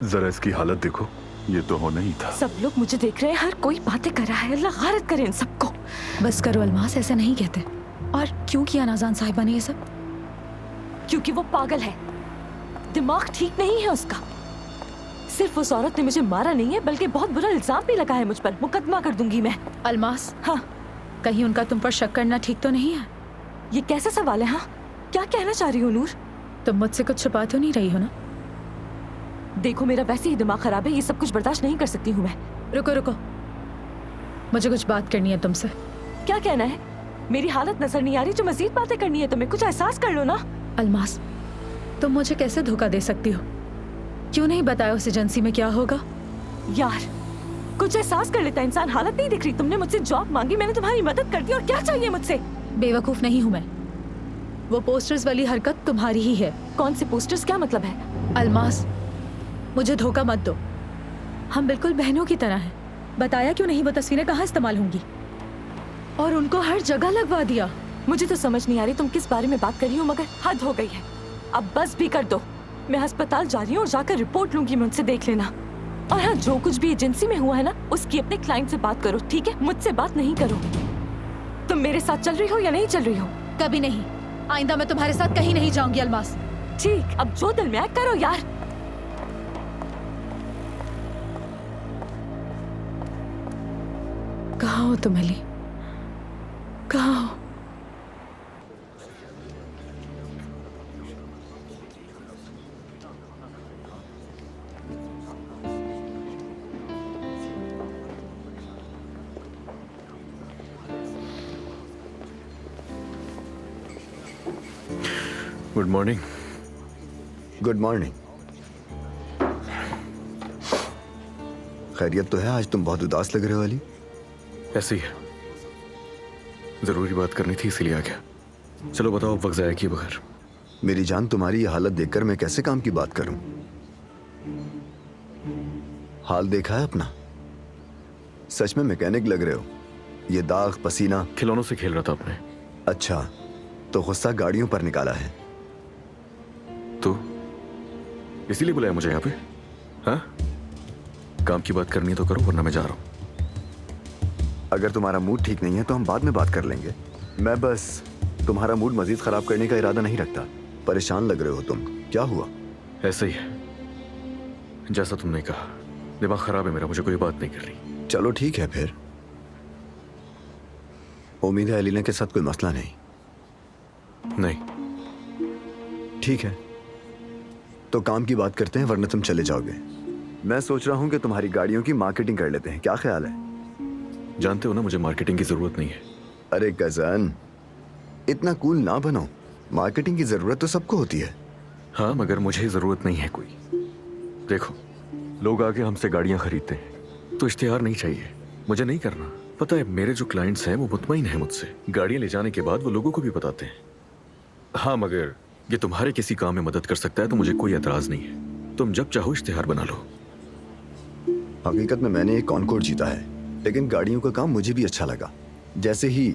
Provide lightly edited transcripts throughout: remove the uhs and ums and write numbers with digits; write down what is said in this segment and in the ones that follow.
जरा इसकी हालत देखो, ये तो होना ही था। सब लोग मुझे देख रहे हैं, हर कोई बातें कर रहा है। अल्लाह गारत करे इन सबको। बस करो अलमास, ऐसा नहीं कहते। और क्यों किया नाज़ान साहिबा ने ये सब? क्योंकि वो पागल है, दिमाग ठीक नहीं है उसका। सिर्फ उस औरत ने मुझे मारा नहीं है, बल्कि बहुत बुरा इल्जाम भी लगा है मुझ पर। मुकदमा कर दूंगी मैं। अलमास, हाँ, कहीं उनका तुम पर शक करना ठीक तो नहीं है? ये कैसा सवाल है? हाँ, क्या कहना चाह रही हो नूर? तुम मुझसे कुछ छुपा तो नहीं रही हो ना? देखो, मेरा वैसे ही दिमाग खराब है, ये सब कुछ बर्दाश्त नहीं कर सकती हूँ मैं। रुको रुको, मुझे कुछ बात करनी है तुमसे। क्या कहना है? मेरी हालत नजर नहीं आ रही जो मजीद बातें करनी है तुम्हें? कुछ एहसास कर लो ना। अलमास, तुम मुझे कैसे धोखा दे सकती हो? क्यों नहीं बताया उस एजेंसी में क्या होगा? यार, कुछ एहसास कर लेता इंसान। हालत नहीं दिख रही? तुमने मुझसे जॉब मांगी, मैंने तुम्हारी मदद कर दी, और क्या चाहिए मुझसे? बेवकूफ नहीं हूँ मैं। वो पोस्टर्स वाली हरकत तुम्हारी ही है। कौन से पोस्टर्स? क्या मतलब है? अलमास, मुझे धोखा मत दो। हम बिल्कुल बहनों की तरह हैं। बताया क्यों नहीं वो तस्वीरें कहाँ इस्तेमाल होंगी? और उनको हर जगह लगवा दिया। मुझे तो समझ नहीं आ रही तुम किस बारे में बात कर रही हो, मगर हद हो गई है। अब बस भी कर दो। मैं अस्पताल जा रही हूँ और जाकर रिपोर्ट लूंगी, मुझसे देख लेना। और हाँ, जो कुछ भी एजेंसी में हुआ है ना, उसकी अपने क्लाइंट से बात करो, ठीक है? मुझसे बात नहीं करो। तुम मेरे साथ चल रही हो या नहीं चल रही हो? कभी नहीं। आइंदा मैं तुम्हारे साथ कहीं नहीं जाऊंगी अलमास। ठीक, अब जो दिल में आए करो यार। कहाँ हो तुम अली? कहाँ हो? Good morning. Good morning. खैरियत तो है? आज तुम बहुत उदास लग रहे हो अली। ऐसे ही है, जरूरी बात करनी थी इसीलिए आ गया। चलो बताओ, वक्त जाया किए बगैर। मेरी जान, तुम्हारी ये हालत देखकर मैं कैसे काम की बात करूं? हाल देखा है अपना? सच में मैकेनिक लग रहे हो। ये दाग, पसीना। खिलौनों से खेल रहा था आपने। अच्छा, तो गुस्सा गाड़ियों पर निकाला है? तो इसीलिए बुलाया मुझे यहाँ पे? हाँ, काम की बात करनी है तो करो, वरना मैं जा रहा हूँ। अगर तुम्हारा मूड ठीक नहीं है तो हम बाद में बात कर लेंगे। मैं बस तुम्हारा मूड मजीद खराब करने का इरादा नहीं रखता। परेशान लग रहे हो तुम, क्या हुआ? ऐसे ही है, जैसा तुमने कहा। दिमाग खराब है मेरा, मुझे कोई बात नहीं कर रही। चलो ठीक है फिर। उम्मीद है अलीना के साथ कोई मसला नहीं। नहीं। ठीक है, तो काम की बात करते हैं, वरना तुम चले जाओगे। मैं सोच रहा हूं कि तुम्हारी गाड़ियों की मार्केटिंग कर लेते हैं, क्या ख्याल है? जानते हो ना, मुझे मार्केटिंग की जरूरत नहीं है। अरे गजन, इतना कूल ना बनो। मार्केटिंग की जरूरत तो सबको होती है। हाँ, मगर मुझे जरूरत नहीं है कोई। देखो, लोग आके हमसे गाड़ियां खरीदते हैं तो इश्तिहार नहीं चाहिए। मुझे नहीं करना। पता है, मेरे जो क्लाइंट्स हैं वो मुतमईन हैं मुझसे। गाड़ियां ले जाने के बाद वो लोगों को भी बताते हैं। हाँ, मगर ये तुम्हारे किसी काम में मदद कर सकता है तो मुझे कोई एतराज नहीं है। तुम जब चाहो इश्तिहार बना लो। हकीकत में मैंने एक कॉनकोर्ड जीता है, लेकिन गाड़ियों का काम मुझे भी अच्छा लगा। जैसे ही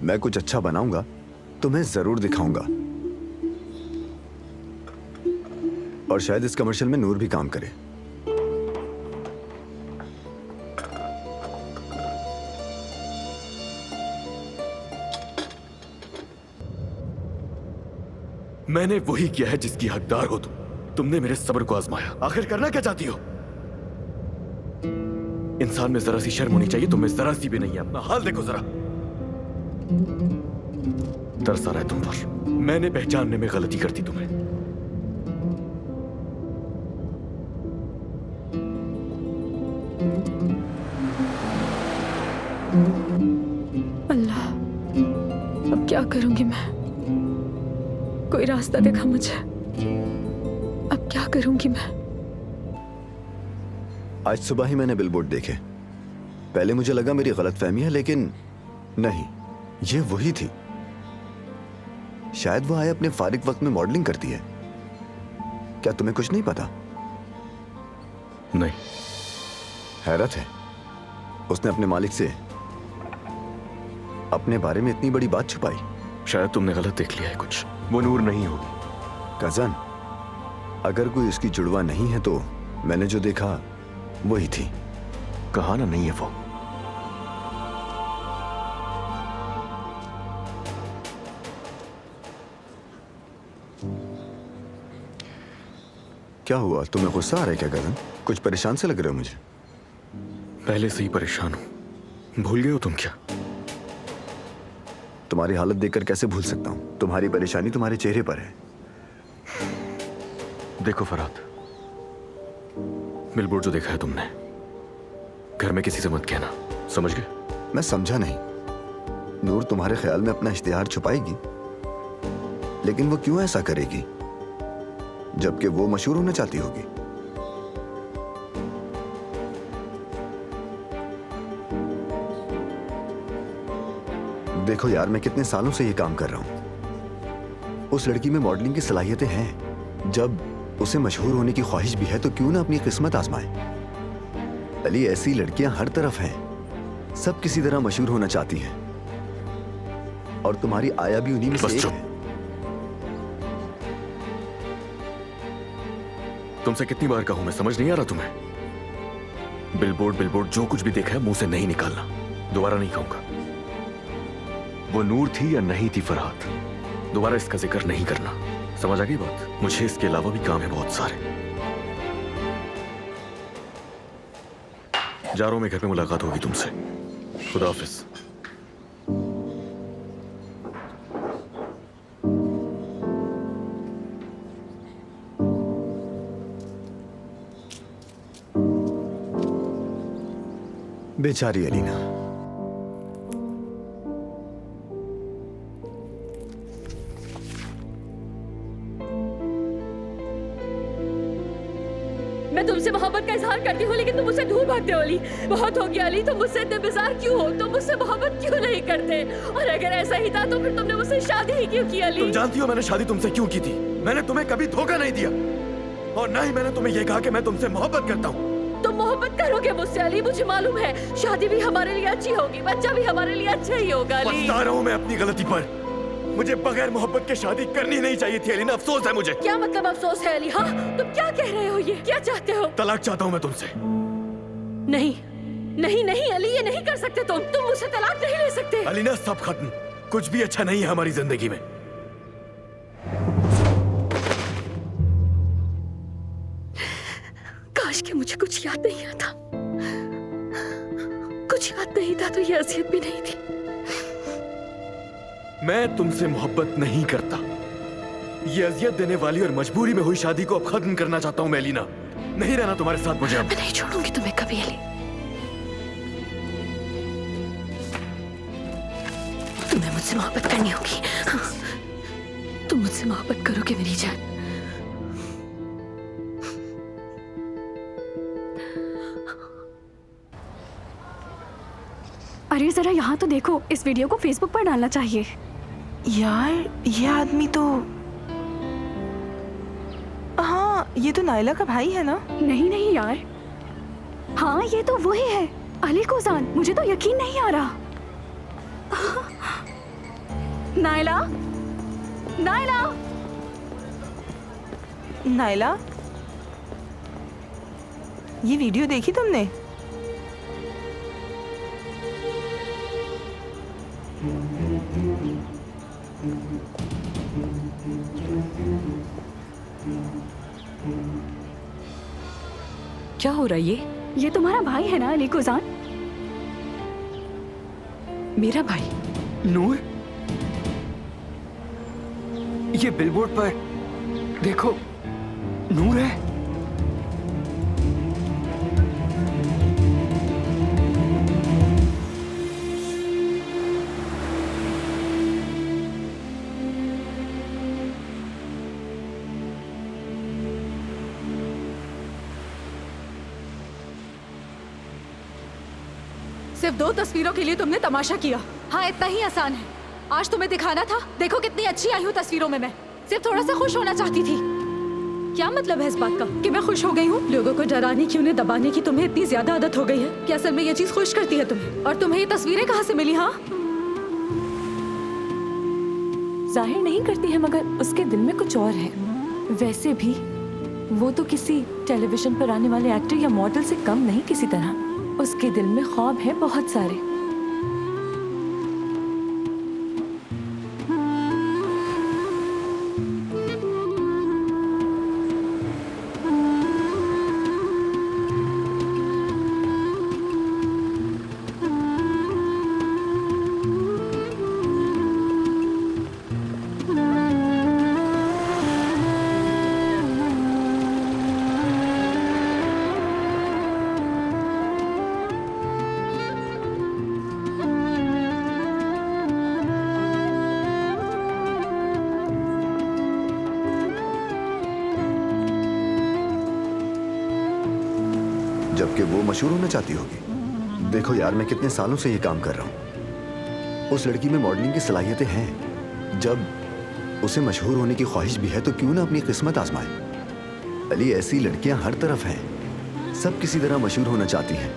मैं कुछ अच्छा बनाऊंगा तो मैं जरूर दिखाऊंगा। और शायद इस कमर्शियल में नूर भी काम करे। मैंने वही किया है जिसकी हकदार हो तुम। तुमने मेरे सब्र को आजमाया। आखिर करना क्या चाहती हो? इंसान में जरा सी शर्म होनी चाहिए, तुम्हें जरा सी भी नहीं है। अपना हाल देखो जरा। तरस आ रहा है तुम पर। मैंने पहचानने में गलती कर दी तुम्हें। अल्लाह, अब क्या करूंगी मैं? कोई रास्ता दिखा मुझे। अब क्या करूंगी मैं? आज सुबह ही मैंने बिलबोर्ड देखे। पहले मुझे लगा मेरी गलतफहमी है, लेकिन नहीं, ये वही थी। शायद वो आया अपने फारिग वक्त में मॉडलिंग करती है। क्या तुम्हें कुछ नहीं पता? नहीं। हैरत है, उसने अपने मालिक से अपने बारे में इतनी बड़ी बात छुपाई। शायद तुमने गलत देख लिया है कुछ। वो नूर नहीं होगी। कजन, अगर कोई उसकी जुड़वा नहीं है तो मैंने जो देखा वही थी। कहा ना नहीं है वो। क्या हुआ, तुम्हें गुस्सा आ रहा है क्या गगन? कुछ परेशान से लग रहे हो मुझे। पहले से ही परेशान हूं। भूल गए हो तुम क्या? तुम्हारी हालत देखकर कैसे भूल सकता हूं? तुम्हारी परेशानी तुम्हारे चेहरे पर है। देखो फरहाद, बिलबोर्ड जो देखा है तुमने, घर में किसी से मत कहना, समझ गए? मैं समझा नहीं। नूर तुम्हारे ख्याल में अपना इश्तिहार छुपाएगी, लेकिन वो क्यों ऐसा करेगी जबकि वो मशहूर होना चाहती होगी? देखो यार, मैं कितने सालों से ये काम कर रहा हूं। उस लड़की में मॉडलिंग की सलाहियतें हैं। जब उसे मशहूर होने की ख्वाहिश भी है तो क्यों ना अपनी किस्मत आजमाए। अली, ऐसी लड़कियां हर तरफ हैं। सब किसी तरह मशहूर होना चाहती हैं, और तुम्हारी आया भी उन्हीं में से बस एक चुप। है। तुमसे कितनी बार कहूं मैं, समझ नहीं आ रहा तुम्हें? बिलबोर्ड जो कुछ भी देखा है मुंह से नहीं निकालना। दोबारा नहीं कहूंगा। वो नूर थी या नहीं थी फरहाद, दोबारा इसका जिक्र नहीं करना। समझ आ गई बात? मुझे इसके अलावा भी काम है बहुत सारे। जा रहा हूं मैं, घर पे मुलाकात होगी तुमसे। खुदा हाफिज। बेचारी अलीना। मैं तुमसे मोहब्बत का इजहार करती हूँ, लेकिन तुम मुझसे दूर भागते हो अली। बहुत हो गया अली, तुम मुझसे इतने बेजार क्यों हो? तुम मुझसे मोहब्बत क्यों नहीं करते? और अगर ऐसा ही था तो फिर तुमने मुझसे शादी ही क्यों की अली? तुम जानती हो मैंने शादी तुमसे क्यों की थी? मैंने तुम्हें कभी धोखा नहीं दिया, और ना ही मैंने तुम्हें यह कहा कि मैं तुमसे मोहब्बत करता हूँ। तुम मोहब्बत करोगे मुझसे अली, मुझे मालूम है। शादी भी हमारे लिए अच्छी होगी, बच्चा भी हमारे लिए अच्छा ही होगा अली। पछता रहा हूं मैं अपनी गलती पर। मुझे बगैर मोहब्बत के शादी करनी नहीं चाहिए थी अलीना। अफसोस है मुझे। क्या मतलब अफसोस है अली? हाँ, तुम क्या कह रहे हो? ये क्या चाहते हो? तलाक चाहता हूं मैं तुमसे। नहीं नहीं नहीं अली, ये नहीं कर सकते तुम मुझसे तलाक नहीं ले सकते। अलीना, सब खत्म। कुछ भी अच्छा नहीं है हमारी जिंदगी में। काश कि मुझे कुछ याद नहीं आता। कुछ याद नहीं था तो ये अज़ियत भी नहीं थी। मैं तुमसे मोहब्बत नहीं करता। ये अजियत देने वाली और मजबूरी में हुई शादी को अब खत्म करना चाहता हूं मैं अलीना। नहीं रहना तुम्हारे साथ मुझे अब। मैं नहीं छोड़ूंगी तुम्हें कभी अली। तुम्हें मुझसे मोहब्बत करनी होगी। हाँ, तुम मुझसे मोहब्बत करोगे मेरी जान। अरे जरा यहाँ तो देखो, इस वीडियो को फेसबुक पर डालना चाहिए। यार, ये आदमी तो, हाँ, ये तो नायला का भाई है ना? नहीं नहीं यार, हाँ ये तो वही है, अली कोजान। मुझे तो यकीन नहीं आ रहा। नायला, नायला, नायला, ये वीडियो देखी तुमने? क्या हो रहा है ये तुम्हारा भाई है ना अली कोजान? मेरा भाई? नूर, ये बिलबोर्ड पर देखो, नूर है। सिर्फ 2 तस्वीरों के लिए तुमने तमाशा किया। हाँ, इतना ही आसान है। आज तुम्हें दिखाना था, देखो कितनी अच्छी आई हूँ तस्वीरों में। मैं सिर्फ थोड़ा सा खुश होना चाहती थी। क्या मतलब है इस बात का कि मैं खुश हो गई हूँ? लोगों को डराने की, उन्हें दबाने की तुम्हें इतनी ज्यादा आदत हो गई है कि असल में ये चीज खुश करती है तुम्हें। और तुम्हें ये तस्वीरें कहाँ से मिली? हाँ, जाहिर नहीं करती है, मगर उसके दिल में कुछ और है। वैसे भी वो तो किसी टेलीविजन पर आने वाले एक्टर या मॉडल से कम नहीं किसी तरह। उसके दिल में ख्वाब है बहुत सारे। जबकि वो मशहूर होना चाहती होगी। देखो यार, मैं कितने सालों से ये काम कर रहा हूँ। उस लड़की में मॉडलिंग की सलाहियतें हैं। जब उसे मशहूर होने की ख्वाहिश भी है तो क्यों ना अपनी किस्मत आजमाए। अली, ऐसी लड़कियां हर तरफ हैं। सब किसी तरह मशहूर होना चाहती हैं।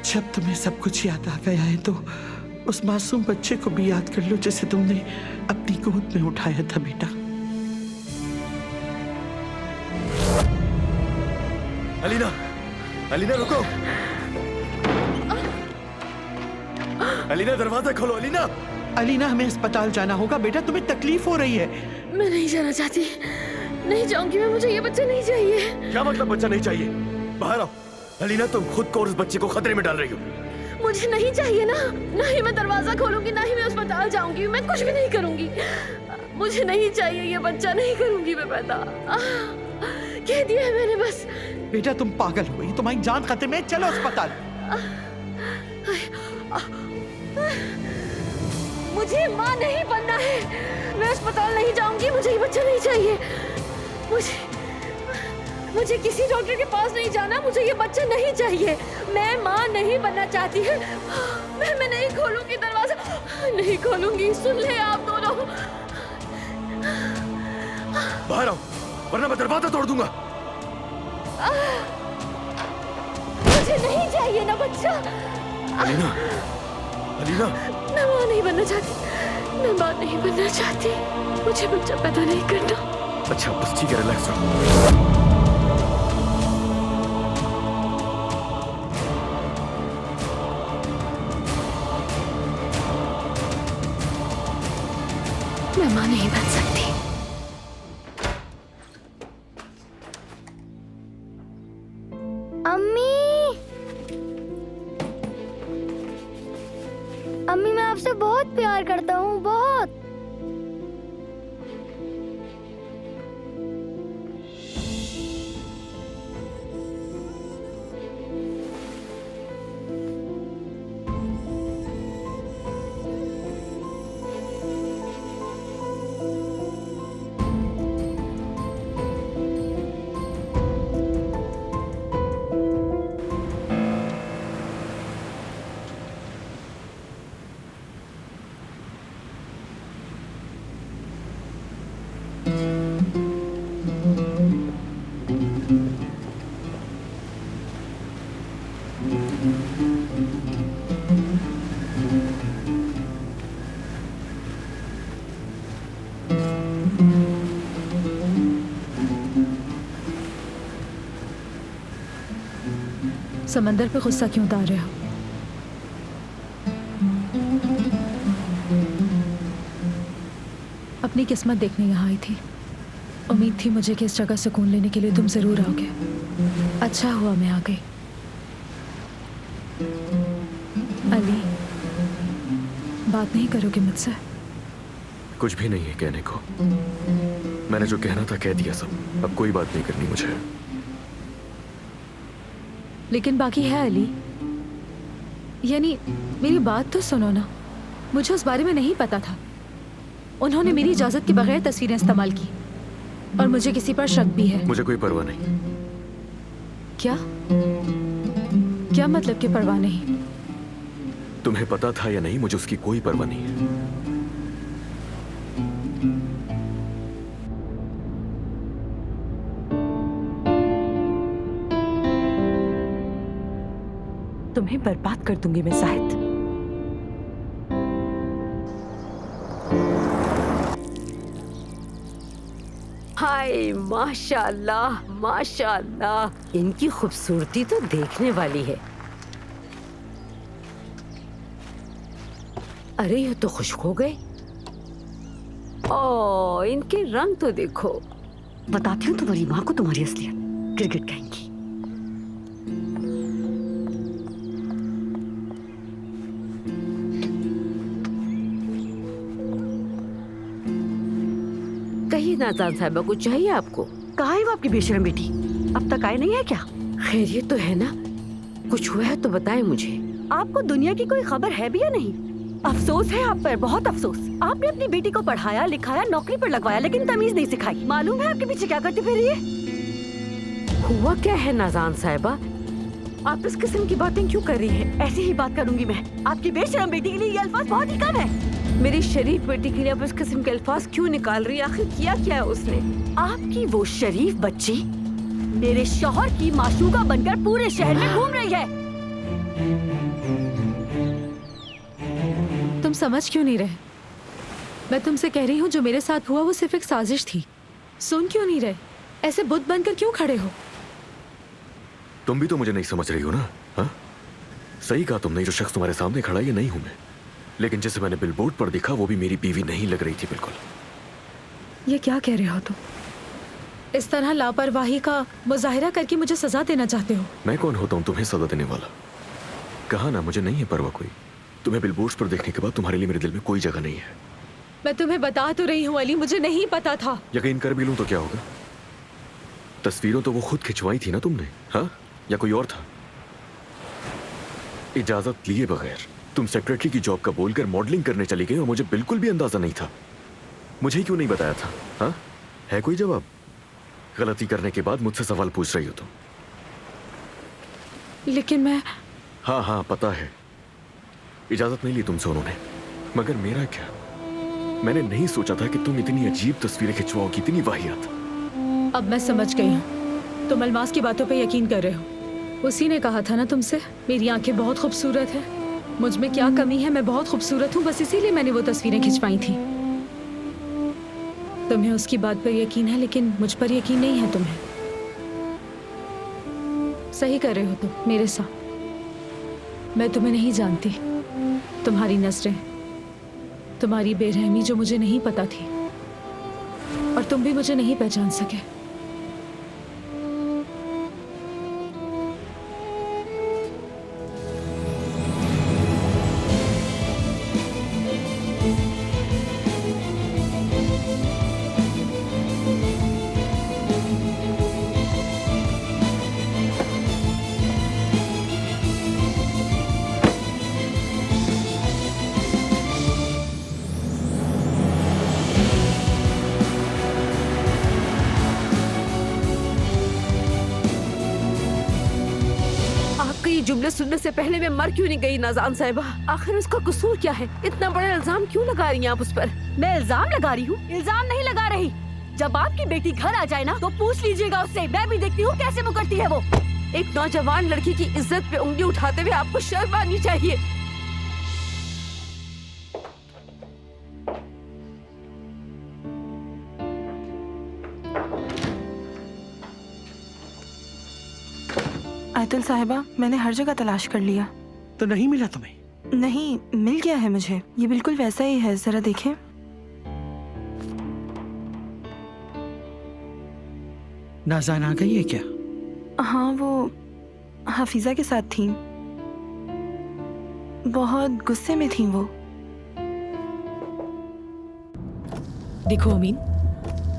जब तुम्हें सब कुछ याद आ गया है तो उस मासूम बच्चे को भी याद कर लो जिसे तुमने अपनी गोद में उठाया था बेटा। अलीना, अलीना रुको। अलीना दरवाजा खोलो। अलीना, अलीना हमें अस्पताल जाना होगा बेटा, तुम्हें तकलीफ हो रही है। मैं नहीं जाना चाहती, नहीं जाऊंगी मैं। मुझे ये बच्चा नहीं चाहिए। क्या मतलब बच्चा नहीं चाहिए? बाहर आओ। अलीना, तुम खुद को और उस बच्चे को खतरे में डाल रही हो। मुझे नहीं चाहिए ना। ना ही मैं दरवाजा खोलूंगी, ना ही मैं अस्पताल जाऊंगी। मैं कुछ भी नहीं करूंगी। मुझे नहीं चाहिए ये बच्चा। नहीं करूंगी मैं पैदा। कह दिया है मैंने बस। बेटा तुम पागल हो गई, तुम्हारी जान खतरे में। चलो अस्पताल। मुझे माँ नहीं बनना है। मैं अस्पताल नहीं जाऊंगी। मुझे ये बच्चा नहीं चाहिए। मुझे किसी डॉक्टर के पास नहीं जाना। मुझे ये बच्चा नहीं चाहिए। मैं माँ नहीं बनना चाहती है। मैं नहीं खोलूंगी दरवाजा। नहीं खोलूंगी, सुन ले आप दोनों। बाहर आओ वरना मैं दरवाजा तोड़ दूंगा। मुझे नहीं चाहिए ना बच्चा। अलीना, अलीना, मैं माँ नहीं बनना चाहती, मैं माँ नहीं बनना चाहती। मुझे बच्चा पैदा नहीं करना। अच्छा बस ठीक है, रिलैक्स रहो। मैं माँ नहीं बन सकती। अम्मी, अम्मी मैं आपसे बहुत प्यार करता हूँ, बहुत। समंदर पे गुस्सा क्यों उतार रहे हो? अपनी किस्मत देखने यहाँ आई थी। उम्मीद थी मुझे कि इस जगह सुकून लेने के लिए तुम जरूर आओगे। अच्छा हुआ मैं आ गई। अली, बात नहीं करोगे मुझसे? कुछ भी नहीं है कहने को। मैंने जो कहना था कह दिया सब। अब कोई बात नहीं करनी मुझे। लेकिन बाकी है अली। यानी मेरी बात तो सुनो ना। मुझे उस बारे में नहीं पता था। उन्होंने मेरी इजाजत के बगैर तस्वीरें इस्तेमाल की और मुझे किसी पर शक भी है। मुझे कोई परवाह नहीं। क्या क्या मतलब कि परवाह नहीं? तुम्हें पता था या नहीं, मुझे उसकी कोई परवाह नहीं है। तुम्हें बर्बाद कर दूंगी मैं शायद। हाय माशाल्लाह माशाल्लाह, इनकी खूबसूरती तो देखने वाली है। अरे ये तो खुश्क हो गए। ओ इनके रंग तो देखो। बताती हूँ तुम्हारी माँ को तुम्हारी असलियत। क्रिकेट कहेंगी। कहिए नाज़ान साहिबा, कुछ चाहिए आपको? कहाँ है वो आपकी बेशरम बेटी? अब तक आए नहीं है क्या? खैरियत तो है ना? कुछ हुआ है तो बताएं मुझे। आपको दुनिया की कोई खबर है भी या नहीं? अफसोस है आप पर, बहुत अफसोस। आपने अपनी बेटी को पढ़ाया लिखाया, नौकरी पर लगवाया, लेकिन तमीज नहीं सिखाई। मालूम है आपके पीछे क्या करती फिर ये? हुआ क्या है नाज़ान साहिबा? आप इस किस्म की बातें क्यों कर रही हैं? ऐसी ही बात करूंगी मैं। आपकी बेशरम बेटी के लिए ये अल्फाज बहुत ही कम है। मेरी शरीफ बेटी के लिए आप इस किस्म के अल्फाज क्यों निकाल रही है? आखिर किया क्या है उसने? आपकी वो शरीफ बच्ची मेरे शौहर की माशूका बनकर पूरे शहर में घूम रही है। तुम समझ क्यों नहीं रहे? मैं तुमसे कह रही हूँ जो मेरे साथ हुआ वो सिर्फ एक साजिश थी। सुन क्यों नहीं रहे? ऐसे बुत बनकर क्यों खड़े हो? तुम भी तो मुझे नहीं समझ रही हो ना? हाँ, सही कहा तुमने। जो शख्स तुम्हारे सामने खड़ा है ये नहीं हूं मैं, लेकिन जिसे मैंने बिलबोर्ड पर देखा वो भी मेरी बीवी नहीं लग रही थी बिल्कुल। ये क्या कह रहे हो तुम? इस तरह लापरवाही का मुजाहिरा करके मुझे सजा देना चाहते हो? मैं कौन होता हूँ तुम्हें सजा देने वाला? कहा ना मुझे नहीं है परवाह कोई। तुम्हें बिलबोर्ड पर देखने के बाद तुम्हारे लिए मेरे दिल में कोई जगह नहीं है। मैं तुम्हें बता तो रही हूँ अली, मुझे नहीं पता था। यकीन कर भी लूं तो क्या होगा? तस्वीरों तो वो खुद खिंचवाई थी ना तुमने, हाँ? या कोई और था? इजाजत लिए बगैर तुम सेक्रेटरी की जॉब का बोलकर मॉडलिंग करने चली गई और मुझे बिल्कुल भी अंदाजा नहीं था। मुझे क्यों नहीं बताया था? हाँ, है कोई जवाब? गलती करने के बाद मुझसे सवाल पूछ रही हो तुम। लेकिन मैं... हाँ हाँ पता है, इजाजत नहीं ली तुमसे उन्होंने। मगर मेरा क्या? मैंने नहीं सोचा था कि तुम इतनी अजीब तस्वीरें खिंचवाओगी, इतनी वाहियात। अब मैं समझ गई हूँ, तुम अल्मास की बातों पे यकीन कर रहे हो। उसी ने कहा था ना तुमसे, मेरी आंखें बहुत खूबसूरत है, मुझ में क्या कमी है, मैं बहुत खूबसूरत हूँ, बस इसीलिए मैंने वो तस्वीरें खिंचवाई थी। तुम्हें उसकी बात पर यकीन है, लेकिन मुझ पर यकीन नहीं है तुम्हें। सही कर रहे हो तुम मेरे साथ। मैं तुम्हें नहीं जानती, तुम्हारी नजरें, तुम्हारी बेरहमी जो मुझे नहीं पता थी, और तुम भी मुझे नहीं पहचान सके। जुमले सुनने से पहले मैं मर क्यों नहीं गई नाज़ान साहिबा? आखिर उसका कसूर क्या है? इतना बड़ा इल्जाम क्यों लगा रही हैं आप उस पर? मैं इल्जाम लगा रही हूँ? इल्जाम नहीं लगा रही। जब आपकी बेटी घर आ जाए ना तो पूछ लीजिएगा उससे, मैं भी देखती हूँ कैसे मुकरती है वो। एक नौजवान लड़की की इज्जत पे उंगली उठाते हुए आपको शर्म आनी चाहिए। आयतुल साहिबा, मैंने हर जगह तलाश कर लिया। तो नहीं मिला तुम्हें? नहीं, मिल गया है मुझे। ये बिल्कुल वैसा ही है, जरा देखें। नाज़ान आ गई है क्या? हाँ, वो हफीजा के साथ थी। बहुत गुस्से में थी वो। देखो अमीन,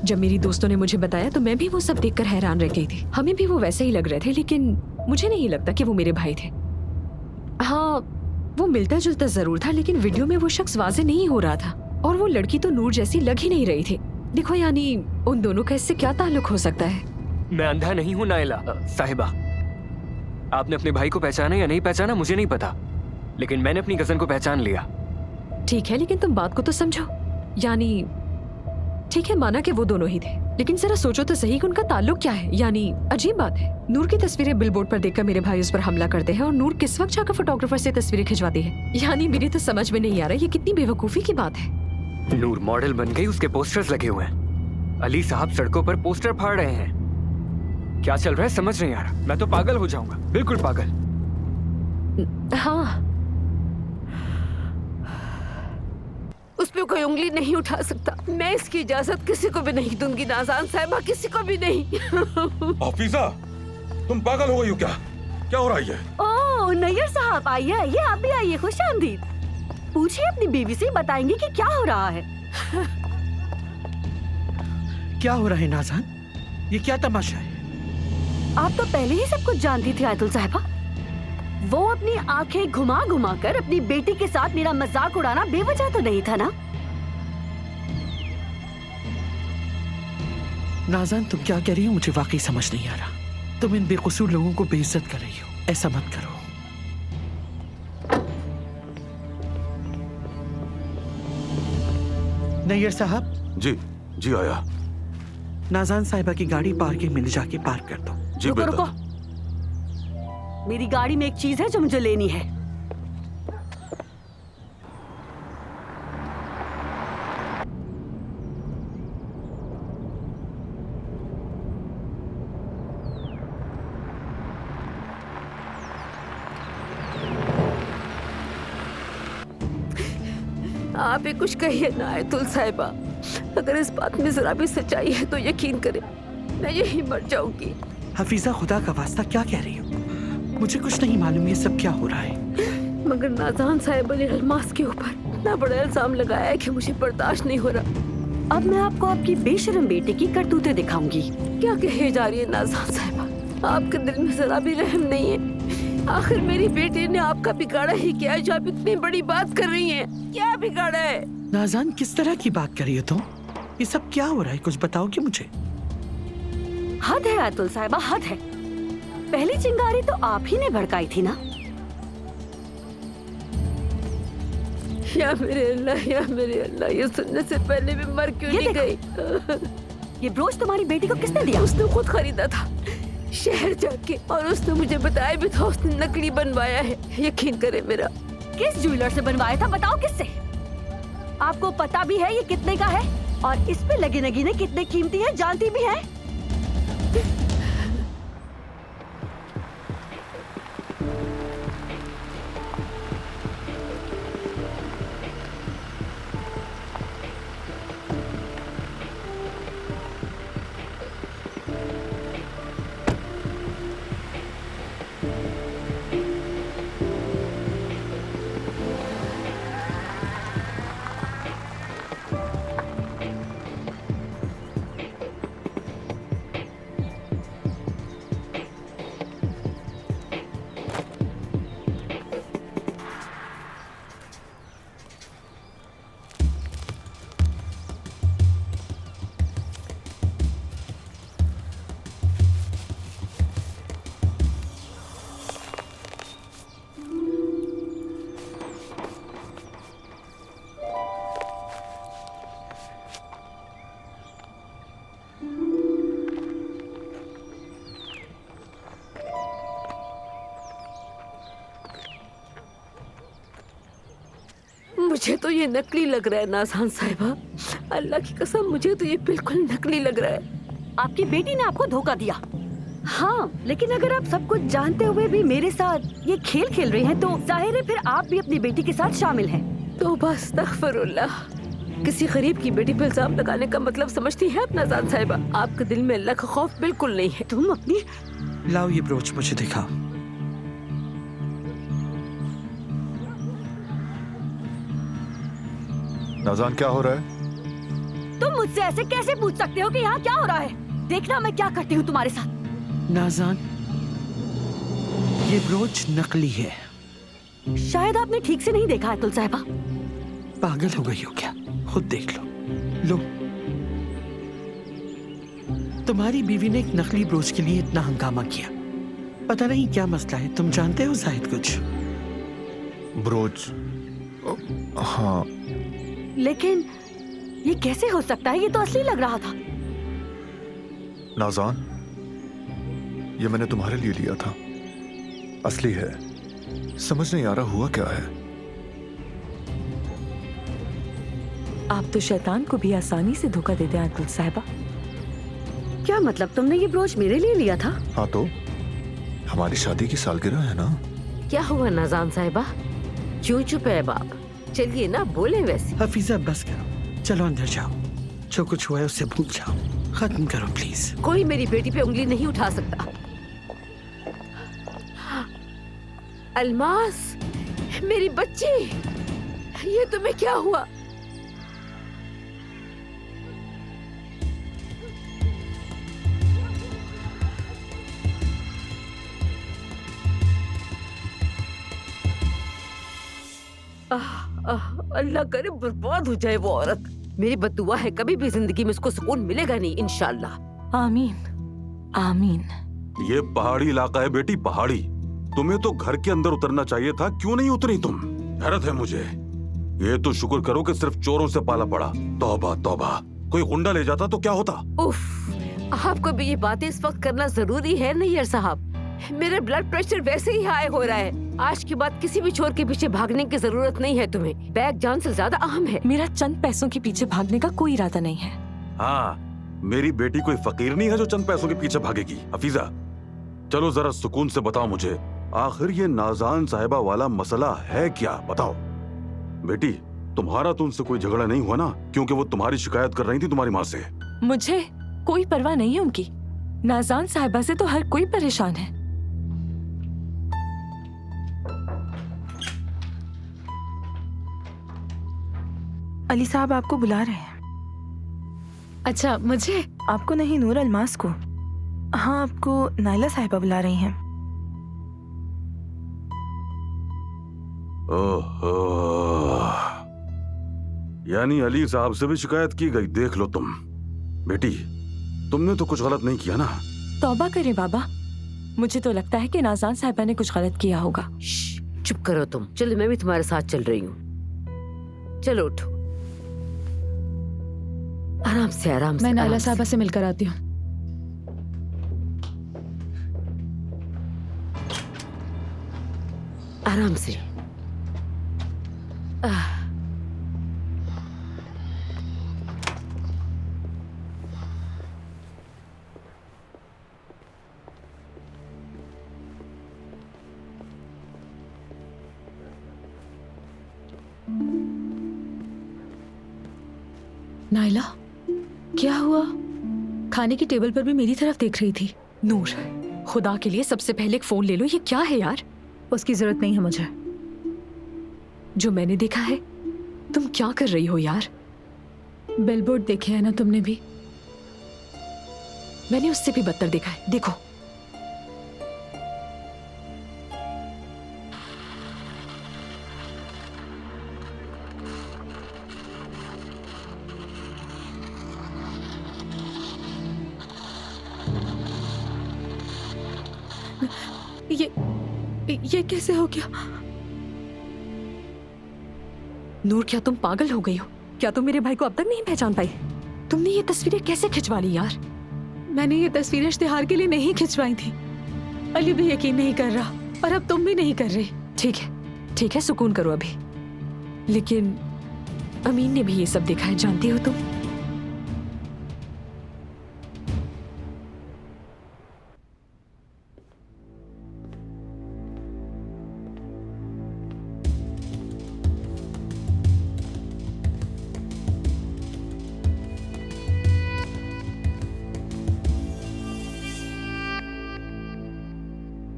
जब मेरी दोस्तों ने मुझे बताया तो मैं भी वो सब देखकर हैरान रह गई थी। हमें भी वो वैसे ही लग रहे थे, लेकिन मुझे नहीं लगता कि वो मेरे भाई थे। हाँ, वो मिलता जुलता जरूर था, लेकिन वीडियो में वो शख्स वाज़ेह नहीं हो रहा था, और वो लड़की तो नूर जैसी लग ही नहीं रही थी। देखो, यानी उन दोनों का इससे क्या ताल्लुक हो सकता है? मैं अंधा नहीं हूँ नाइला साहिबा। आपने अपने भाई को पहचाना या नहीं पहचाना मुझे नहीं पता, लेकिन मैंने अपनी कजन को पहचान लिया। ठीक है, लेकिन तुम बात को तो समझो। यानी ठीक है, माना कि वो दोनों ही थे, लेकिन जरा सोचो तो सही कि उनका ताल्लुक क्या है। यानी अजीब बात है, नूर की तस्वीरें बिलबोर्ड पर देखकर मेरे भाई उस पर हमला करते हैं, और नूर किस वक्त जाकर फोटोग्राफर से तस्वीरें खिंचवाती है। यानी मेरी तो समझ में नहीं आ रहा ये कितनी बेवकूफी की बात है। नूर मॉडल बन गई, उसके पोस्टर्स लगे हुए हैं। अली साहब सड़कों पर पोस्टर फाड़ रहे हैं। क्या चल रहा है समझ नहीं आ रहा। मैं तो पागल हो जाऊंगा, बिल्कुल पागल। हाँ, उस पे कोई उंगली नहीं उठा सकता। मैं इसकी इजाजत किसी को भी नहीं दूंगी नाज़ान साहिबा, किसी को भी नहीं। हफीजा, तुम पागल हो गई हो क्या? क्या हो रहा है ये? ओह नैयर साहब, आइए आइए, आप भी आइए, खुश आमदीद। पूछिए अपनी बीवी से, बताएंगे कि क्या हो रहा है। क्या हो रहा है नाज़ान? ये क्या तमाशा है? आप तो पहले ही सब कुछ जानती थी आयतुल साहिबा। वो अपनी आंखें घुमा घुमा कर अपनी बेटी के साथ मेरा मजाक उड़ाना बेवजह तो नहीं था ना? नाज़ान, तुम क्या कह रही हो मुझे वाकई समझ नहीं आ रहा। तुम इन बेकसूर लोगों को बेइज्जत कर रही हो, ऐसा मत करो। नैयर साहब। जी जी आया। नाज़ान साहिबा की गाड़ी पार्किंग में ले जाके पार्क कर दो। जी रुको बेटा। रुको, मेरी गाड़ी में एक चीज है जो मुझे लेनी है। आप ही कुछ कहिए ना आयतुल साहिबा। अगर इस बात में जरा भी सच्चाई है तो यकीन करें, मैं यही मर जाऊंगी। हफीजा, खुदा का वास्ता क्या कह रही हो? मुझे कुछ नहीं मालूम ये सब क्या हो रहा है। मगर नाज़ान साहिबा ने अल्मास के ऊपर इतना बड़ा इल्जाम लगाया है कि मुझे बर्दाश्त नहीं हो रहा। अब मैं आपको आपकी बेशरम बेटे की करतूतें दिखाऊंगी। क्या कहे जा रही है नाज़ान साहिबा? आपके दिल में जरा भी रहम नहीं है। आखिर मेरी बेटी ने आपका बिगाड़ा ही क्या है जो आप इतनी बड़ी बात कर रही हैं? क्या बिगाड़ा है? नाज़ान, किस तरह की बात कर रही हो तुम? ये सब क्या हो रहा है, कुछ बताओगे मुझे? हद है आयतुल साहिबा, हद है। पहली चिंगारी तो आप ही ने भड़काई थी ना? या मेरे अल्लाह, या मेरे अल्लाह, ये सुनने से पहले भी मर क्यों नहीं गई? ये ब्रोच तुम्हारी बेटी को किसने दिया? उसने खुद खरीदा था शहर जाके, और उसने मुझे बताया भी था उसने नकली बनवाया है। यकीन करे मेरा। किस ज्वेलर से बनवाया था? बताओ किससे? आपको पता भी है ये कितने का है? और इस पे लगे नगीने कितने कीमती है, जानती भी है? मुझे तो ये नकली लग रहा है नाज़ान साहिबा, अल्लाह की कसम मुझे तो ये बिल्कुल नकली लग रहा है। आपकी बेटी ने आपको धोखा दिया। हाँ, लेकिन अगर आप सब कुछ जानते हुए भी मेरे साथ ये खेल खेल रही हैं, तो जाहिर है फिर आप भी अपनी बेटी के साथ शामिल हैं। तो बस अस्तगफिरुल्लाह, किसी गरीब की बेटी पे इल्जाम लगाने का मतलब समझती है आप नाज़ान साहिबा? आपके दिल में अल्लाह का खौफ बिल्कुल नहीं है। तुम अपनी लाओ ये ब्रोच मुझे दिखाओ। नाज़ान क्या हो रहा है? तुम मुझसे ऐसे कैसे पूछ सकते हो कि यहाँ क्या हो रहा है? देखना मैं क्या करती हूँ तुम्हारे साथ। नाज़ान, ये ब्रोच नकली है। शायद आपने ठीक से नहीं देखा अतुल साहिबा। पागल हो गई हो क्या? खुद देख लो। लो, तुम्हारी बीवी ने एक नकली ब्रोच के लिए इतना हंगामा किया। पता नहीं क्या मसला है। तुम जानते हो जाहिद कुछ? ब्रोच? हाँ। लेकिन ये कैसे हो सकता है? ये तो असली लग रहा था। नाज़ान, ये मैंने तुम्हारे लिए लिया था, असली है। समझ नहीं आ रहा हुआ क्या है। आप तो शैतान को भी आसानी से धोखा देते हैं अतुल साहिबा। क्या मतलब? तुमने ये ब्रोच मेरे लिए लिया था? हाँ तो हमारी शादी की सालगिरह है ना। क्या हुआ नाज़ान साहिबा, क्यों चुप है बाप? चलिए ना, बोले वैसे। हफीजा बस करो, चलो अंदर जाओ। जो कुछ हुआ है उससे भूल जाओ, खत्म करो प्लीज। कोई मेरी बेटी पे उंगली नहीं उठा सकता। अलमास, मेरी बच्ची, ये तुम्हें क्या हुआ? अल्लाह करे बर्बाद हो जाए वो औरत। मेरी बद्दुआ है, कभी भी जिंदगी में उसको सुकून मिलेगा नहीं इंशाल्लाह। आमीन आमीन। ये पहाड़ी इलाका है बेटी, पहाड़ी। तुम्हें तो घर के अंदर उतरना चाहिए था, क्यों नहीं उतरी तुम? हैरत है मुझे। ये तो शुक्र करो कि सिर्फ चोरों से पाला पड़ा। तौबा तौबा, कोई गुंडा ले जाता तो क्या होता? उफ, आपको भी ये बातें इस वक्त करना जरूरी है नैयर साहब? मेरा ब्लड प्रेशर वैसे ही हाई हो रहा है। आज के बाद किसी भी चोर के पीछे भागने की जरूरत नहीं है तुम्हें। बैग जान से ज्यादा अहम है। मेरा चंद पैसों के पीछे भागने का कोई इरादा नहीं है। हाँ, मेरी बेटी कोई फकीर नहीं है जो चंद पैसों के पीछे भागेगी। हफीजा, चलो जरा सुकून से बताओ मुझे, आखिर ये नाज़ान साहिबा वाला मसला है क्या? बताओ बेटी। तुम्हारा तो उनसे कोई झगड़ा नहीं हुआ ना? क्योंकि वो तुम्हारी शिकायत कर रही थी तुम्हारी माँ से। मुझे कोई परवाह नहीं है उनकी। नाज़ान साहिबा से तो हर कोई परेशान है। अली साहब आपको बुला रहे हैं। अच्छा, मुझे? आपको नहीं, नूर अलमास को। हाँ, आपको नाइला साहिबा बुला रही हैं। ओहो, यानी अली साहब से भी शिकायत की गई। देख लो तुम बेटी, तुमने तो कुछ गलत नहीं किया ना? तौबा करें बाबा, मुझे तो लगता है कि नाज़ान साहिबा ने कुछ गलत किया होगा। चुप करो तुम। चलो मैं भी तुम्हारे साथ चल रही हूँ। चलो उठो, आराम से आराम से। मैं नायला आराम से। साहबा से मिलकर आती हूँ। आराम से। नायला, क्या हुआ? खाने की टेबल पर भी मेरी तरफ देख रही थी। नूर, खुदा के लिए सबसे पहले एक फोन ले लो। ये क्या है यार? उसकी जरूरत नहीं है मुझे। जो मैंने देखा है, तुम क्या कर रही हो यार? बिलबोर्ड देखे है ना तुमने भी? मैंने उससे भी बदतर देखा है। देखो, ये कैसे हो गया? नूर, क्या तुम पागल हो गई हो? क्या तुम मेरे भाई को अब तक नहीं पहचान पाई? तुमने ये तस्वीरें कैसे खिंचवा ली यार? मैंने ये तस्वीरें इश्तिहार के लिए नहीं खिंचवाई थी। अली भी यकीन नहीं कर रहा और अब तुम भी नहीं कर रहे। ठीक है, सुकून करो अभी। लेकिन अमीन ने भी ये सब देखा है, जानती हो तुम?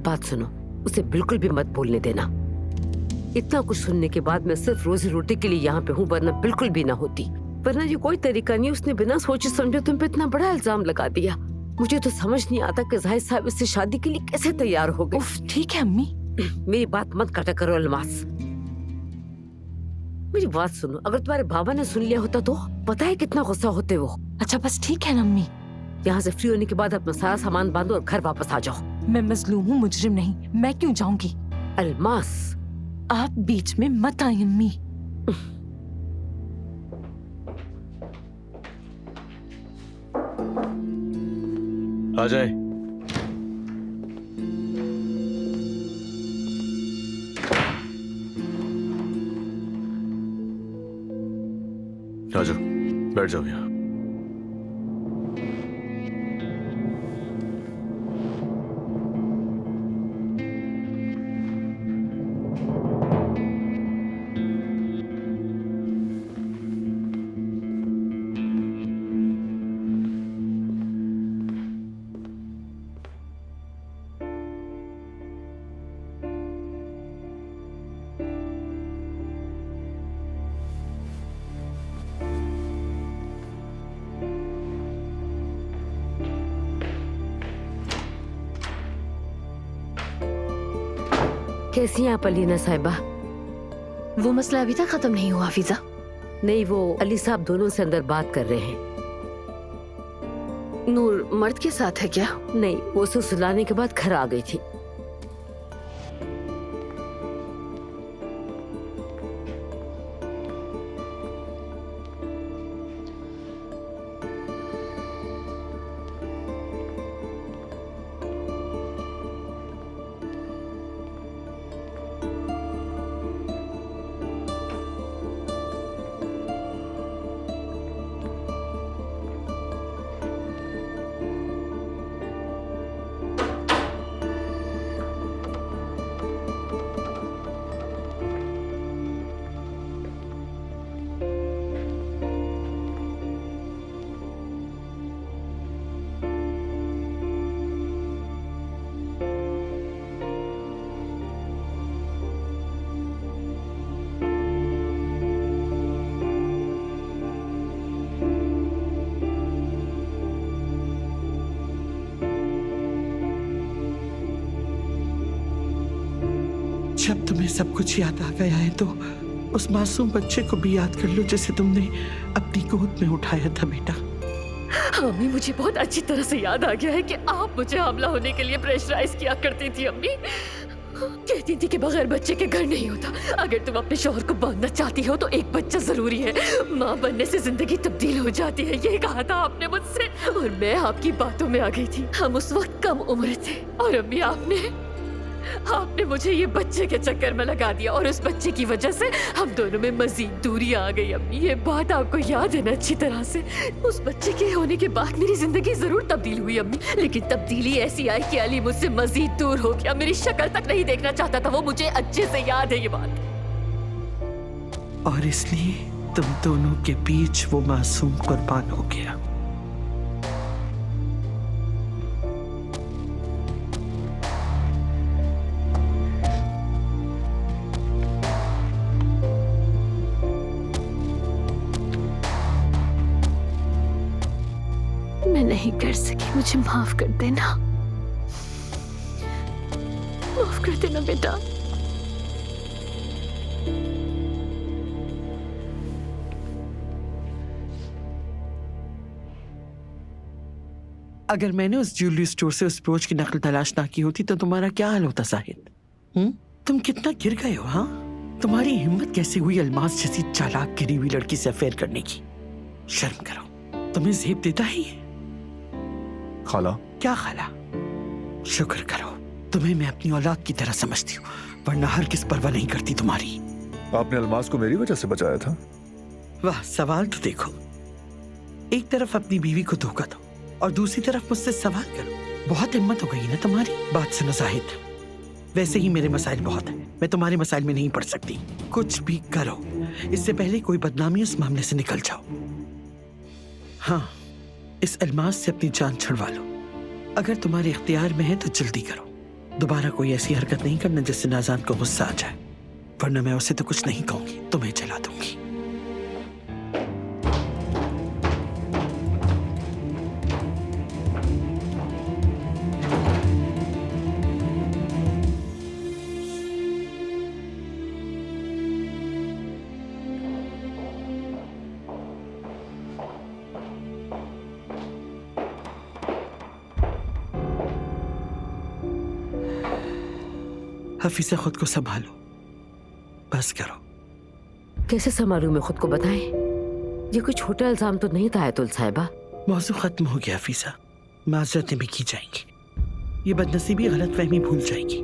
बात सुनो, उसे बिल्कुल भी मत बोलने देना। इतना कुछ सुनने के बाद मैं सिर्फ रोजी रोटी के लिए यहाँ पे हूँ, वरना बिल्कुल भी ना होती। वरना ये कोई तरीका नहीं, उसने बिना सोचे समझे तुम पे इतना बड़ा इल्जाम लगा दिया। मुझे तो समझ नहीं आता कि जाहिद साहब इससे शादी के लिए कैसे तैयार हो गए। उफ, ठीक है अम्मी। मेरी बात मत काटा करो अलमास। मेरी बात सुनो, अगर तुम्हारे बाबा ने सुन लिया होता तो पता है कितना गुस्सा होते वो। अच्छा बस ठीक है ना अम्मी। यहाँ से फ्री होने के बाद अपना सारा सामान बांधो और घर वापस आ जाओ। मैं मजलूम हूँ, मुजरिम नहीं। मैं क्यों जाऊंगी? अलमास, आप बीच में मत आए अम्मी। आ जाए। आ जाओ, बैठ जाओ यहाँ। कैसी हैं आप अलीना साहिबा? वो मसला अभी तक खत्म नहीं हुआ फिजा? नहीं, वो अली साहब दोनों से अंदर बात कर रहे हैं। नूर मर्द के साथ है क्या? नहीं, वो उसे सुलाने के बाद घर आ गई थी। जब तुम्हें सब कुछ याद आ गया है तो उस मासूम बच्चे को भी याद कर लो जिसे तुमने अपनी गोद में उठाया था बेटा। अम्मी, मुझे बहुत अच्छी तरह से याद आ गया है कि आप मुझे हमला होने के लिए प्रेशराइज किया करती थी अम्मी। कहती थी कि बगैर बच्चे के घर नहीं होता। अगर तुम अपने शौहर को बांधना चाहती हो तो एक बच्चा जरूरी है। माँ बनने से जिंदगी तब्दील हो जाती है, ये कहा था आपने मुझसे, और मैं आपकी बातों में आ गई थी। हम उस वक्त कम उम्र थे, और अम्मी आपने मुझे ये बच्चे के चक्कर में लगा दिया, और उस बच्चे की वजह से हम दोनों में मजीद दूरी आ गई। अम्मी, ये बात आपको याद है ना अच्छी तरह से? उस बच्चे के होने के बाद मेरी जिंदगी जरूर तब्दील हुई अम्मी, लेकिन तब्दीली ऐसी आई कि अली मुझसे मजीद दूर हो गया। मेरी शक्ल तक नहीं देखना चाहता था वो, मुझे अच्छे से याद है ये बात। और इसलिए तुम दोनों के बीच वो मासूम कुर्बान हो गया। मैं नहीं कर सकी, मुझे माफ कर देना, माफ कर देना बेटा। अगर मैंने उस ज्वेलरी स्टोर से उस ब्रोच की नकल तलाश ना की होती तो तुम्हारा क्या हाल होता साहिद? तुम कितना गिर गए हो? हाँ, तुम्हारी हिम्मत कैसे हुई अल्मास जैसी चालाक गिरी हुई लड़की से अफेयर करने की? शर्म करो, तुम्हें जेब देता ही है। खाला। क्या खाला? शुक्र करो, तुम्हें मैं अपनी औलाद की तरह समझती हूँ, वरना हर किस परवाह नहीं करती तुम्हारी। आपने अलमास को मेरी वजह से बचाया था। वाह, सवाल तो देखो, एक तरफ अपनी बीवी को धोखा दो और दूसरी तरफ मुझसे सवाल करो। बहुत हिम्मत हो गई ना तुम्हारी। बात सुनो साहिद, वैसे ही मेरे मसाइल बहुत हैं, मैं तुम्हारे मसाइल में नहीं पड़ सकती। कुछ भी करो, इससे पहले कोई बदनामी उस मामले से निकल जाओ। हाँ, इस अल्मास से अपनी जान छुड़वा लो। अगर तुम्हारे इख्तियार में है तो जल्दी करो। दोबारा कोई ऐसी हरकत नहीं करना जिससे नाज़ान को गुस्सा आ जाए, वरना मैं उसे तो कुछ नहीं कहूंगी, तुम्हें जला दूंगी। हफीजा, खुद को संभालो, बस करो। कैसे संभालूं मैं खुद को, बताएं? ये कोई छोटा इल्जाम तो नहीं था आयतुल साहिबा। मौजू खत्म हो गया हफीजा, माजरतें भी की जाएंगी, ये बदनसीबी गलतफहमी भूल जाएगी।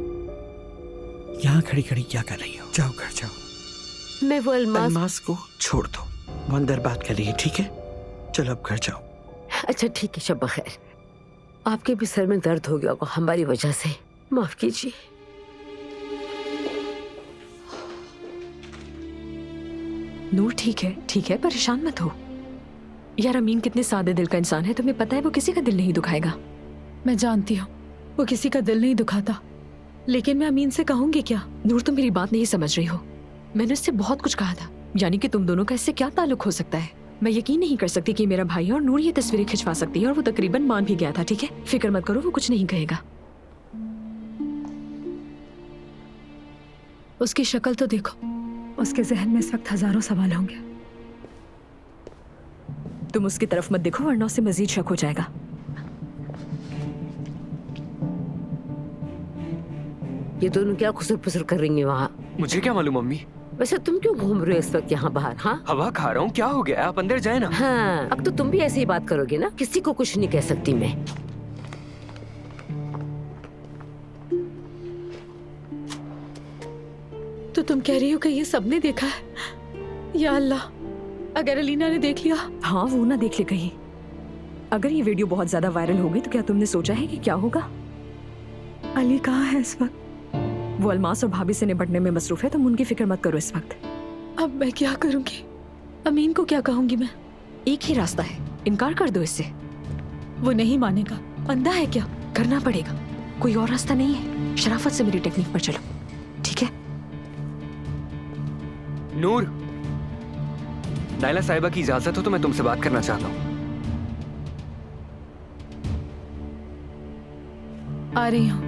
यहाँ खड़ी खड़ी क्या कर रही हो? जाओ घर जाओ। मैं वो अल्मास को छोड़ दो, वो अंदर बात कर रही है, ठीक है? चलो अब घर जाओ। अच्छा ठीक है, शब बखैर। आपके भी सर में दर्द हो गया होगा हमारी वजह से, माफ कीजिए। नूर, ठीक है, परेशान मत हो यार। अमीन कितने सादे दिल का इंसान है, तुम्हें पता है वो किसी का दिल नहीं दुखाएगा। मैं जानती हूँ वो किसी का दिल नहीं दुखाता, लेकिन मैं अमीन से कहूंगी क्या? नूर, तुम मेरी बात नहीं समझ रही हो। मैंने उससे बहुत कुछ कहा था, यानी कि तुम दोनों का इससे क्या ताल्लुक हो सकता है। मैं यकीन नहीं कर सकती कि मेरा भाई और नूर ये तस्वीरें खिंचवा सकती है, और वो तकरीबन मान भी गया था। ठीक है, फिक्र मत करो, वो कुछ नहीं कहेगा। उसकी शक्ल तो देखो, उसके जहन में इस वक्त हजारों सवाल होंगे। तुम उसकी तरफ मत देखो, वरना उसे मजीद शक हो जाएगा। ये दोनों क्या खुसर पुसर कर रही हैं वहाँ? मुझे क्या मालूम मम्मी। वैसे तुम क्यों घूम रहे हो इस वक्त यहाँ बाहर? हाँ, हवा खा रहा हूँ। क्या हो गया, आप अंदर जाए ना। हाँ, अब तो तुम भी ऐसे ही बात करोगे ना? किसी को कुछ नहीं कह सकती मैं। तो तुम कह रही हो कि ये सबने देखा है? या अल्लाह, अगर अलीना ने देख लिया? हाँ, वो ना देख ले कहीं। अगर ये वीडियो बहुत ज्यादा वायरल हो गई तो क्या तुमने सोचा है कि क्या होगा? अली कहाँ है इस वक्त? वो अल्मास और भाभी से निपटने में मसरूफ है, तुम उनकी फिक्र मत करो इस वक्त। अब मैं क्या करूंगी? अमीन को क्या कहूंगी मैं? एक ही रास्ता है, इनकार कर दो इससे। वो नहीं मानेगा, अंधा है क्या? करना पड़ेगा, कोई और रास्ता नहीं है। शराफत से मेरी टेक्निक पर चलो, ठीक है? नूर, नायला साहिबा की इजाजत हो तो मैं तुमसे बात करना चाहता हूँ। आ रही हूँ।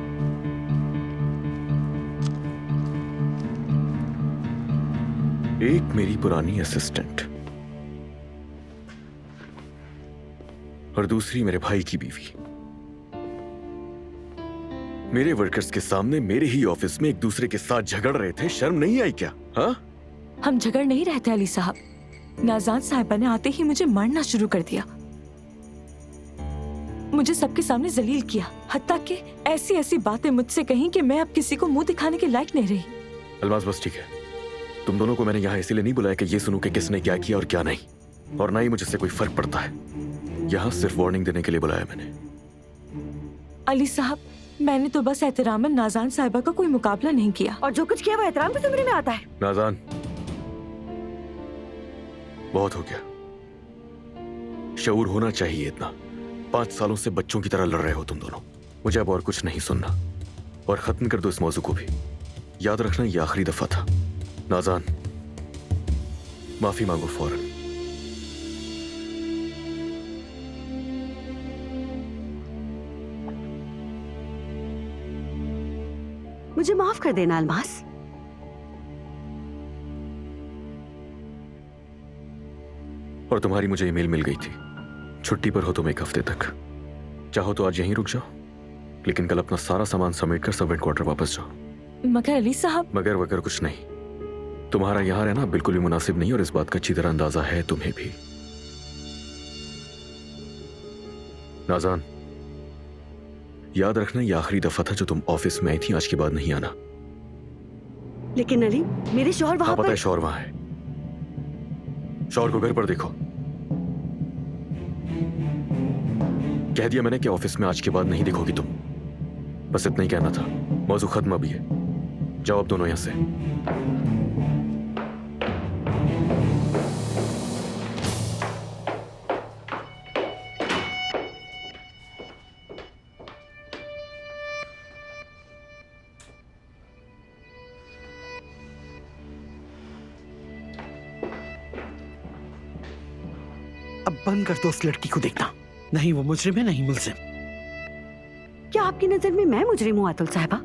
एक मेरी पुरानी असिस्टेंट और दूसरी मेरे भाई की बीवी। मेरे वर्कर्स के सामने मेरे ही ऑफिस में एक दूसरे के साथ झगड़ रहे थे, शर्म नहीं आई क्या? हाँ, हम झगड़ नहीं रहते अली साहब। नाज़ान साहिबा ने आते ही मुझे मारना शुरू कर दिया, मुझे सबके सामने जलील किया, हत्ता कि ऐसी ऐसी बातें मुझसे कहीं कि मैं अब किसी को मुंह दिखाने के लायक नहीं रही। अलमास बस ठीक है, तुम दोनों को मैंने यहाँ इसीलिए नहीं बुलाया कि ये सुनूं कि किसने क्या किया और क्या नहीं, और ना ही मुझसे कोई फर्क पड़ता है। यहाँ सिर्फ वार्निंग देने के लिए बुलाया मैंने। अली साहब, मैंने तो बस एहतरामन नाज़ान साहिबा का कोई मुकाबला नहीं किया। और जो कुछ किया वो एहतराम के ज़ुमरे में आता है। नाज़ान, बहुत हो गया, शऊर होना चाहिए इतना। 5 सालों से बच्चों की तरह लड़ रहे हो तुम दोनों। मुझे अब और कुछ नहीं सुनना, और खत्म कर दो इस मौजू को भी। याद रखना ये आखिरी दफा था। नाज़ान, माफी मांगो फौरन। मुझे माफ कर देना अलमास। और तुम्हारी मुझे ईमेल मिल गई थी, छुट्टी पर हो तुम 1 हफ्ते तक। चाहो तो आज यहीं रुक जाओ, लेकिन कल अपना सारा सामान समेट कर सर्वेंट क्वार्टर वापस जाओ। मगर अली साहब। मगर वगर कुछ नहीं, तुम्हारा यहाँ रहना बिल्कुल भी मुनासिब नहीं, और इस बात का अच्छी तरह अंदाजा है तुम्हें भी। नाज़ान, याद रखना ये आखिरी दफा था जो तुम ऑफिस में आई थी, आज के बाद नहीं आना। लेकिन अली, मेरे शौहर वहां पता पर। है शौहर वहां है, शौहर को घर पर देखो। कह दिया मैंने कि ऑफिस में आज के बाद नहीं दिखोगी तुम, बस इतना ही कहना था। मौजू खत्म अभी है, जाओ अब दोनों यहां से। अब बंद कर दो उस लड़की को देखना। नहीं वो मुजरिम है, नहीं मुलजिम। क्या आपकी नजर में मैं मुजरिम हूँ आतुल साहिबा?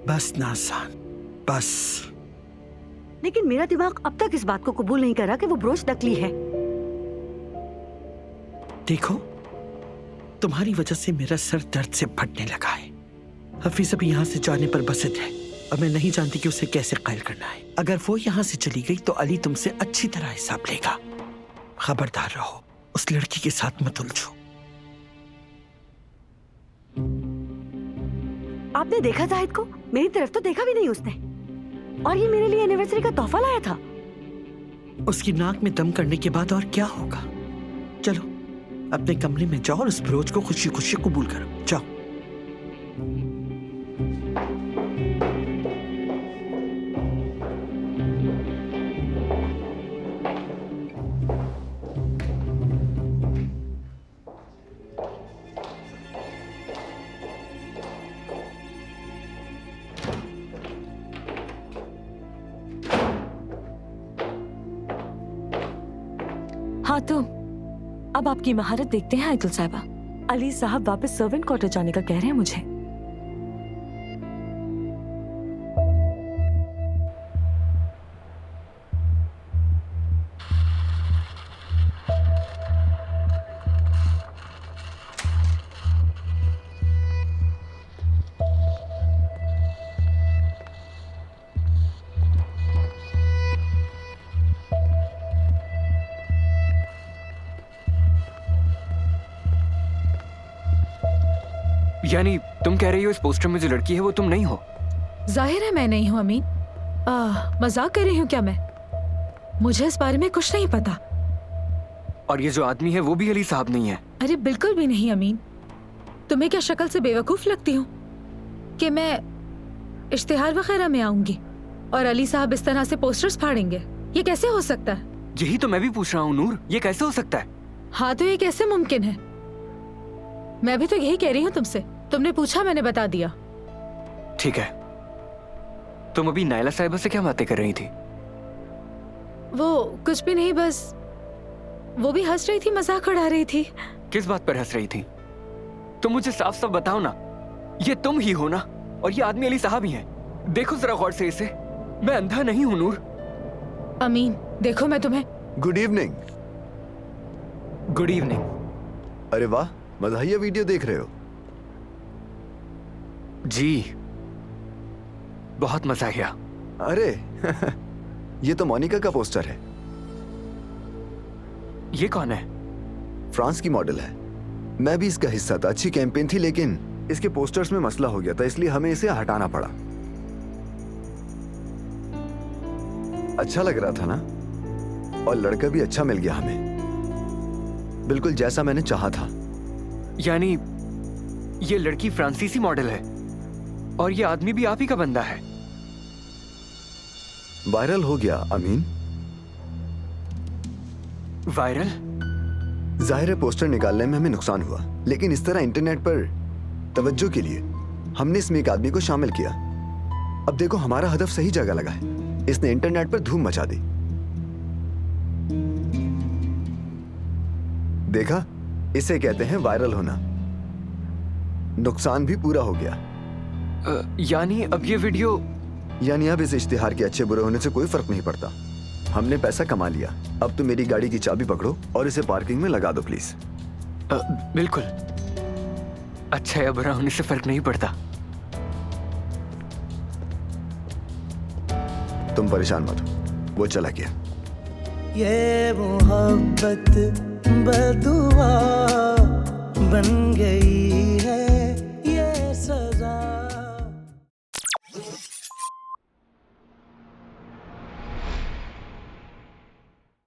बस नाज़ान, बस। लेकिन मेरा दिमाग अब तक इस बात को कबूल नहीं कर रहा कि वो ब्रोच नकली है। देखो, तुम्हारी वजह से मेरा सर दर्द से फटने लगा है। हफीज अभी यहाँ से जाने पर बसत है, और मैं नहीं जानती कि उसे कैसे कायल करना है। अगर वो यहाँ से चली गई तो अली तुमसे अच्छी तरह हिसाब लेगा। खबरदार रहो, उस लड़की के साथ मत उलझो। आपने देखा जाहिद को? मेरी तरफ तो देखा भी नहीं उसने। और ये मेरे लिए एनिवर्सरी का तोहफा लाया था। उसकी नाक में दम करने के बाद और क्या होगा। चलो अपने कमरे में जाओ और उस ब्रोच को खुशी खुशी कबूल करो। जाओ। हाँ तो अब आपकी महारत देखते हैं आयतुल साहिबा। अली साहब वापस सर्वेंट क्वार्टर जाने का कह रहे हैं मुझे। यानी तुम कह रही हो इस पोस्टर में जो लड़की है वो तुम नहीं हो? जाहिर है मैं नहीं हूँ अमीन। मजाक कर रही हूँ क्या मैं? मुझे इस बारे में कुछ नहीं पता। और ये जो आदमी है वो भी अली साहब नहीं है? अरे बिल्कुल भी नहीं अमीन। तुम्हें क्या शक्ल से बेवकूफ लगती हूँ कि मैं इश्तिहार वगैरह में आऊंगी और अली साहब इस तरह से पोस्टर्स फाड़ेंगे? ये कैसे हो सकता है? यही तो मैं भी पूछ रहा हूँ नूर, ये कैसे हो सकता है? हाँ तो ये कैसे मुमकिन है? मैं भी तो यही कह रही हूँ तुमसे। तुमने पूछा, मैंने बता दिया। ठीक है, तुम अभी नायला साहिबा से क्या बातें कर रही थी? वो कुछ भी नहीं, बस वो भी हंस रही थी, मजाक उड़ा रही थी। किस बात पर हंस रही थी? तुम मुझे साफ साफ बताओ ना। ये तुम ही हो ना? और ये आदमी अली साहब ही है। देखो जरा गौर से इसे, मैं अंधा नहीं हूं नूर। अमीन देखो, मैं तुम्हें। Good evening. Good evening. अरे वाह, मज़ाहिया वीडियो देख रहे हो? जी, बहुत मजा आया। अरे ये तो मोनिका का पोस्टर है। ये कौन है? फ्रांस की मॉडल है। मैं भी इसका हिस्सा था। अच्छी कैंपेन थी, लेकिन इसके पोस्टर्स में मसला हो गया था, इसलिए हमें इसे हटाना पड़ा। अच्छा लग रहा था ना, और लड़का भी अच्छा मिल गया हमें, बिल्कुल जैसा मैंने चाहा था। यानी ये लड़की फ्रांसीसी मॉडल है और ये आदमी भी आप ही का बंदा है। वायरल हो गया अमीन। वायरल? जाहिर है पोस्टर निकालने में हमें नुकसान हुआ, लेकिन इस तरह इंटरनेट पर तवज्जो के लिए हमने इसमें एक आदमी को शामिल किया। अब देखो हमारा हदफ सही जगह लगा है। इसने इंटरनेट पर धूम मचा दी। देखा, इसे कहते हैं वायरल होना। नुकसान भी पूरा हो गया। यानी अब ये वीडियो, यानी अब इस इश्तिहार के अच्छे बुरे होने से कोई फर्क नहीं पड़ता। हमने पैसा कमा लिया। अब तो मेरी गाड़ी की चाबी पकड़ो और इसे पार्किंग में लगा दो प्लीज। बिल्कुल। अच्छा या बुरा होने से फर्क नहीं पड़ता। तुम परेशान मत हो, वो चला गया। ये मोहब्बत बदुआ बन गई है